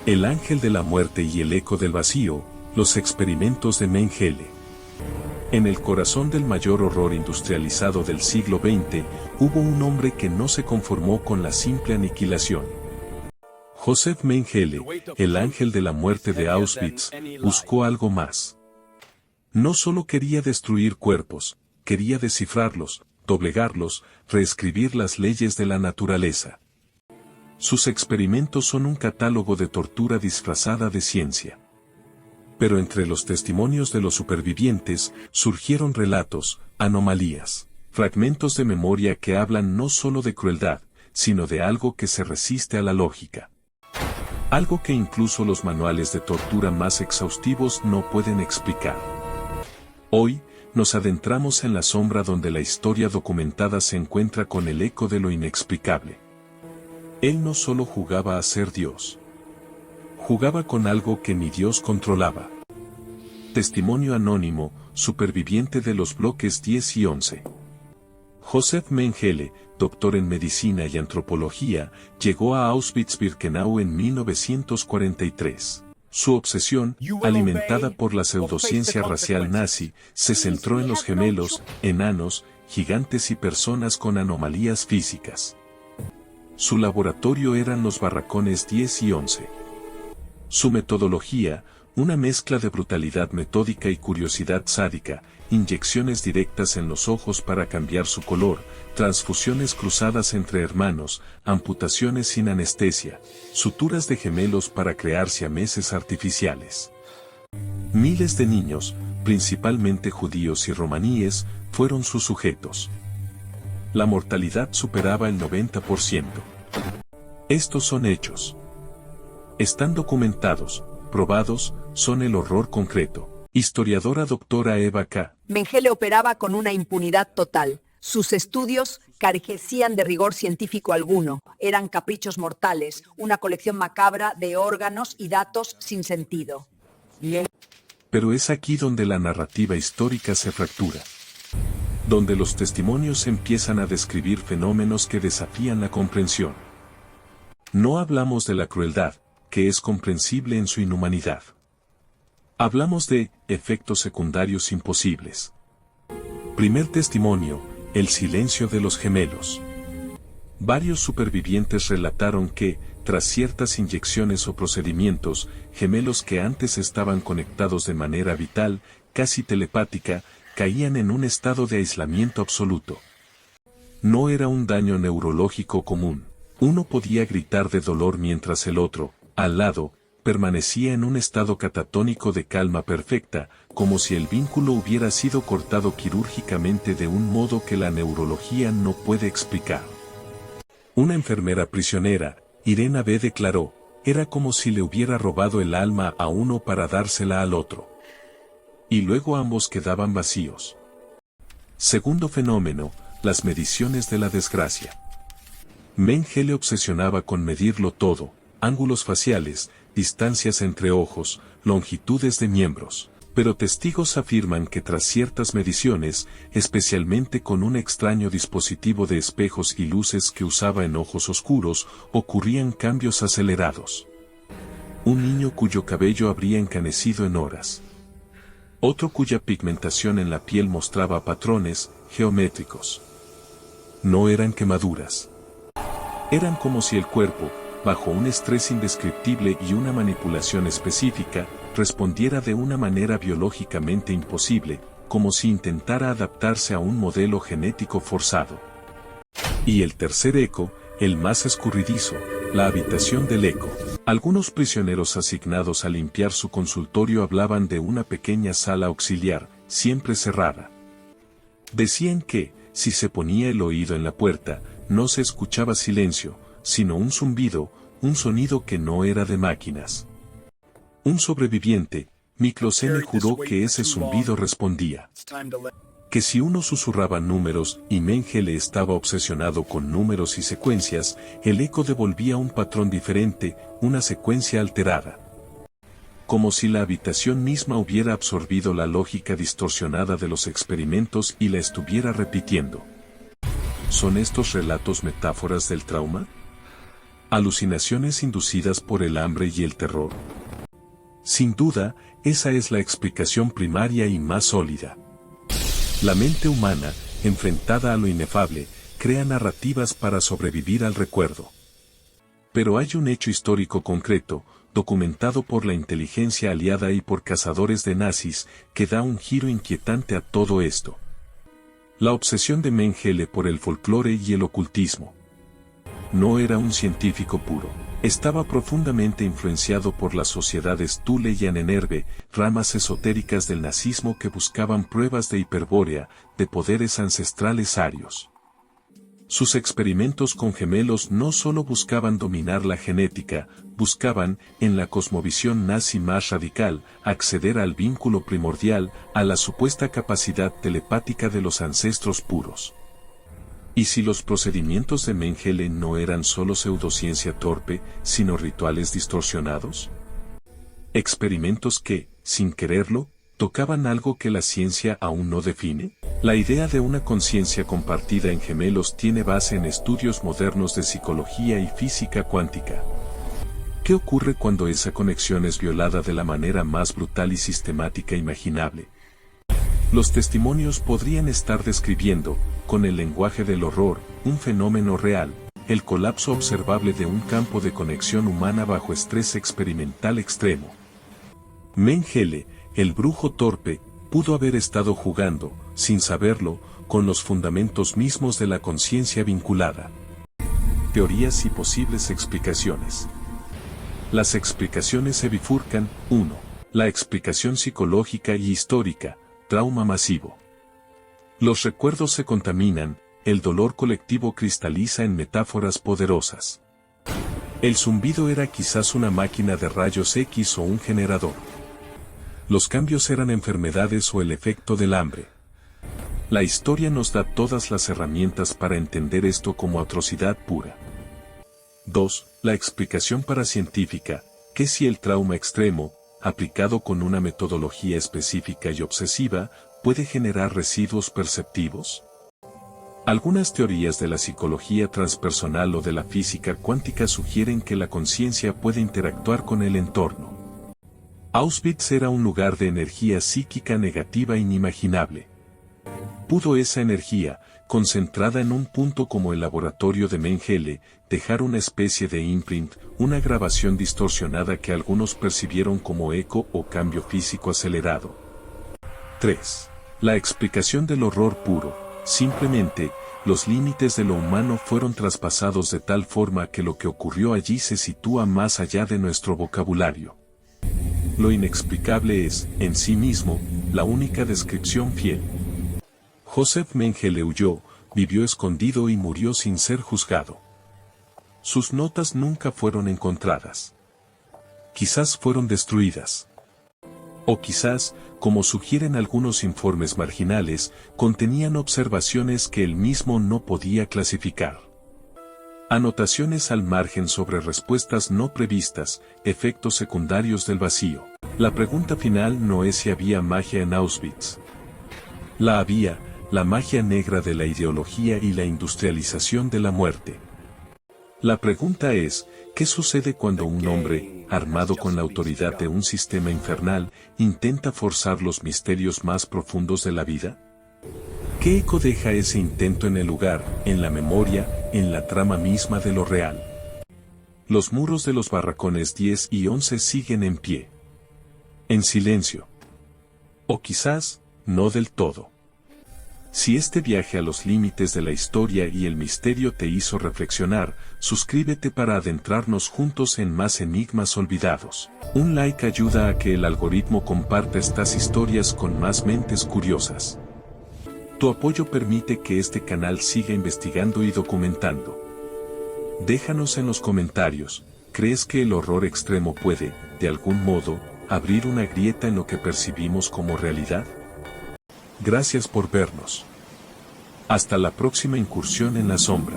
El ángel de la muerte y el eco del vacío, los experimentos de Mengele. En el corazón del mayor horror industrializado del siglo XX, hubo un hombre que no se conformó con la simple aniquilación. Joseph Mengele, el ángel de la muerte de Auschwitz, buscó algo más. No solo quería destruir cuerpos, quería descifrarlos, doblegarlos, reescribir las leyes de la naturaleza. Sus experimentos son un catálogo de tortura disfrazada de ciencia. Pero entre los testimonios de los supervivientes, surgieron relatos, anomalías, fragmentos de memoria que hablan no solo de crueldad, sino de algo que se resiste a la lógica. Algo que incluso los manuales de tortura más exhaustivos no pueden explicar. Hoy, nos adentramos en la sombra donde la historia documentada se encuentra con el eco de lo inexplicable. Él no solo jugaba a ser Dios. Jugaba con algo que ni Dios controlaba. Testimonio anónimo, superviviente de los bloques 10 y 11. Joseph Mengele, doctor en medicina y antropología, llegó a Auschwitz-Birkenau en 1943. Su obsesión, alimentada por la pseudociencia racial nazi, se centró en los gemelos, enanos, gigantes y personas con anomalías físicas. Su laboratorio eran los barracones 10 y 11. Su metodología, una mezcla de brutalidad metódica y curiosidad sádica, inyecciones directas en los ojos para cambiar su color, transfusiones cruzadas entre hermanos, amputaciones sin anestesia, suturas de gemelos para crear siameses artificiales. Miles de niños, principalmente judíos y romaníes, fueron sus sujetos. La mortalidad superaba el 90%. Estos son hechos. Están documentados, probados, son el horror concreto. Historiadora doctora Eva K. Mengele operaba con una impunidad total. Sus estudios carecían de rigor científico alguno. Eran caprichos mortales, una colección macabra de órganos y datos sin sentido. Pero es aquí donde la narrativa histórica se fractura. Donde los testimonios empiezan a describir fenómenos que desafían la comprensión. No hablamos de la crueldad, que es comprensible en su inhumanidad. Hablamos de efectos secundarios imposibles. Primer testimonio, el silencio de los gemelos. Varios supervivientes relataron que, tras ciertas inyecciones o procedimientos, gemelos que antes estaban conectados de manera vital, casi telepática, caían en un estado de aislamiento absoluto. No era un daño neurológico común. Uno podía gritar de dolor mientras el otro, al lado, permanecía en un estado catatónico de calma perfecta, como si el vínculo hubiera sido cortado quirúrgicamente de un modo que la neurología no puede explicar. Una enfermera prisionera, Irena B. declaró, era como si le hubiera robado el alma a uno para dársela al otro. Y luego ambos quedaban vacíos. Segundo fenómeno, las mediciones de la desgracia. Mengele obsesionaba con medirlo todo, ángulos faciales, distancias entre ojos, longitudes de miembros. Pero testigos afirman que tras ciertas mediciones, especialmente con un extraño dispositivo de espejos y luces que usaba en ojos oscuros, ocurrían cambios acelerados. Un niño cuyo cabello habría encanecido en horas. Otro cuya pigmentación en la piel mostraba patrones geométricos. No eran quemaduras. Eran como si el cuerpo, bajo un estrés indescriptible y una manipulación específica, respondiera de una manera biológicamente imposible, como si intentara adaptarse a un modelo genético forzado. Y el tercer eco, el más escurridizo, la habitación del eco. Algunos prisioneros asignados a limpiar su consultorio hablaban de una pequeña sala auxiliar, siempre cerrada. Decían que, si se ponía el oído en la puerta, no se escuchaba silencio, sino un zumbido, un sonido que no era de máquinas. Un sobreviviente, Miklos N. juró que ese zumbido respondía. Que si uno susurraba números y Mengele estaba obsesionado con números y secuencias, el eco devolvía un patrón diferente, una secuencia alterada. Como si la habitación misma hubiera absorbido la lógica distorsionada de los experimentos y la estuviera repitiendo. ¿Son estos relatos metáforas del trauma? ¿Alucinaciones inducidas por el hambre y el terror? Sin duda, esa es la explicación primaria y más sólida. La mente humana, enfrentada a lo inefable, crea narrativas para sobrevivir al recuerdo. Pero hay un hecho histórico concreto, documentado por la inteligencia aliada y por cazadores de nazis, que da un giro inquietante a todo esto. La obsesión de Mengele por el folclore y el ocultismo. No era un científico puro. Estaba profundamente influenciado por las sociedades Thule y Ahnenerbe, ramas esotéricas del nazismo que buscaban pruebas de Hiperbórea, de poderes ancestrales arios. Sus experimentos con gemelos no solo buscaban dominar la genética, buscaban, en la cosmovisión nazi más radical, acceder al vínculo primordial, a la supuesta capacidad telepática de los ancestros puros. ¿Y si los procedimientos de Mengele no eran solo pseudociencia torpe, sino rituales distorsionados? Experimentos que, sin quererlo, tocaban algo que la ciencia aún no define. La idea de una conciencia compartida en gemelos tiene base en estudios modernos de psicología y física cuántica. ¿Qué ocurre cuando esa conexión es violada de la manera más brutal y sistemática imaginable? Los testimonios podrían estar describiendo, con el lenguaje del horror, un fenómeno real, el colapso observable de un campo de conexión humana bajo estrés experimental extremo. Mengele, el brujo torpe, pudo haber estado jugando, sin saberlo, con los fundamentos mismos de la conciencia vinculada. Teorías y posibles explicaciones. Las explicaciones se bifurcan. 1. La explicación psicológica y histórica. Trauma masivo. Los recuerdos se contaminan, el dolor colectivo cristaliza en metáforas poderosas. El zumbido era quizás una máquina de rayos X o un generador. Los cambios eran enfermedades o el efecto del hambre. La historia nos da todas las herramientas para entender esto como atrocidad pura. 2. La explicación paracientífica, que si el trauma extremo, aplicado con una metodología específica y obsesiva, puede generar residuos perceptivos. Algunas teorías de la psicología transpersonal o de la física cuántica sugieren que la conciencia puede interactuar con el entorno. Auschwitz era un lugar de energía psíquica negativa inimaginable. ¿Pudo esa energía, concentrada en un punto como el laboratorio de Mengele, dejar una especie de imprint, una grabación distorsionada que algunos percibieron como eco o cambio físico acelerado? 3. La explicación del horror puro. Simplemente, los límites de lo humano fueron traspasados de tal forma que lo que ocurrió allí se sitúa más allá de nuestro vocabulario. Lo inexplicable es, en sí mismo, la única descripción fiel. Joseph Mengele huyó, vivió escondido y murió sin ser juzgado. Sus notas nunca fueron encontradas. Quizás fueron destruidas. O quizás, como sugieren algunos informes marginales, contenían observaciones que él mismo no podía clasificar. Anotaciones al margen sobre respuestas no previstas, efectos secundarios del vacío. La pregunta final no es si había magia en Auschwitz. La había, la magia negra de la ideología y la industrialización de la muerte. La pregunta es, ¿qué sucede cuando un hombre, armado con la autoridad de un sistema infernal, intenta forzar los misterios más profundos de la vida? ¿Qué eco deja ese intento en el lugar, en la memoria, en la trama misma de lo real? Los muros de los barracones 10 y 11 siguen en pie. En silencio. O quizás, no del todo. Si este viaje a los límites de la historia y el misterio te hizo reflexionar, suscríbete para adentrarnos juntos en más enigmas olvidados. Un like ayuda a que el algoritmo comparta estas historias con más mentes curiosas. Tu apoyo permite que este canal siga investigando y documentando. Déjanos en los comentarios, ¿crees que el horror extremo puede, de algún modo, abrir una grieta en lo que percibimos como realidad? Gracias por vernos. Hasta la próxima incursión en la sombra.